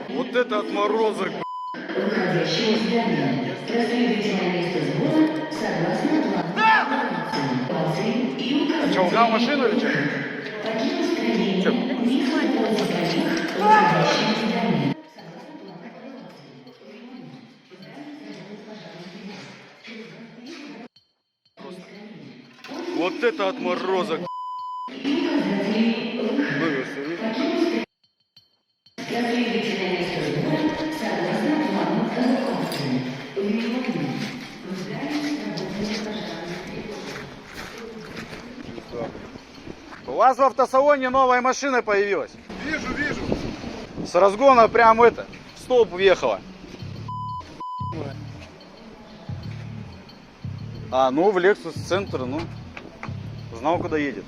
Вот это отморозок. Выходящее здание. Проследуйте на место сбора согласно плану. А что, угнал машину или что? Покинуть строение. Не хватилось остальных. Выходящее здание. Вот это отморозок. Проследуйте на место сбора согласно плану эвакуации. Внимание! У вас в автосалоне новая машина появилась. Вижу, вижу. С разгона прям в столб въехала. А, ну в Lexus центр, ну, знал, куда едет.